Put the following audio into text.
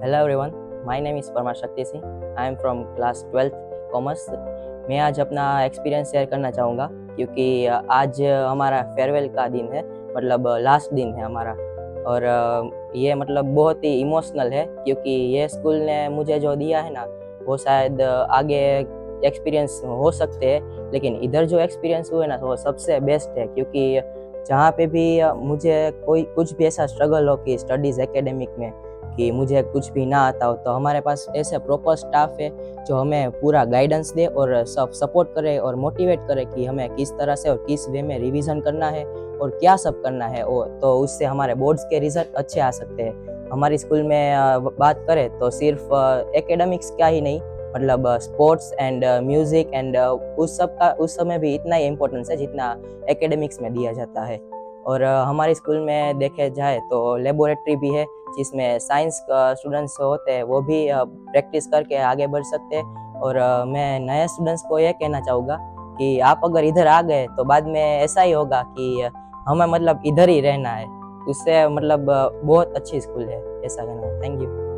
Hello everyone, my name is Parmar Shakti Singh. I am from class 12th commerce. मैं आज अपना experience share करना चाहूँगा क्योंकि आज हमारा फेयरवेल का दिन है, मतलब लास्ट दिन है हमारा। और ये मतलब बहुत ही इमोशनल है क्योंकि ये स्कूल ने मुझे जो दिया है ना, वो शायद आगे एक्सपीरियंस हो सकते हैं, लेकिन इधर जो एक्सपीरियंस हुए ना वो सबसे बेस्ट है। क्योंकि जहाँ पे भी मुझे कोई कुछ भी ऐसा स्ट्रगल हो कि स्टडीज़ एकेडमिक में कि मुझे कुछ भी ना आता हो, तो हमारे पास ऐसे प्रॉपर स्टाफ है जो हमें पूरा गाइडेंस दे और सब सपोर्ट करे और मोटिवेट करे कि हमें किस तरह से और किस वे में रिवीजन करना है और क्या सब करना है। तो उससे हमारे बोर्ड्स के रिजल्ट अच्छे आ सकते हैं। हमारी स्कूल में बात करें तो सिर्फ एकेडमिक्स का ही नहीं, मतलब स्पोर्ट्स एंड म्यूज़िक एंड उस सब का उस समय भी इतना ही इम्पोर्टेंस है जितना एकेडमिक्स में दिया जाता है। और हमारे स्कूल में देखे जाए तो लेबोरेटरी भी है जिसमें साइंस का स्टूडेंट्स होते हैं वो भी प्रैक्टिस करके आगे बढ़ सकते हैं। और मैं नए स्टूडेंट्स को ये कहना चाहूँगा कि आप अगर इधर आ गए तो बाद में ऐसा ही होगा कि हमें मतलब इधर ही रहना है। उससे मतलब बहुत अच्छी स्कूल है, ऐसा कहना है। Thank you.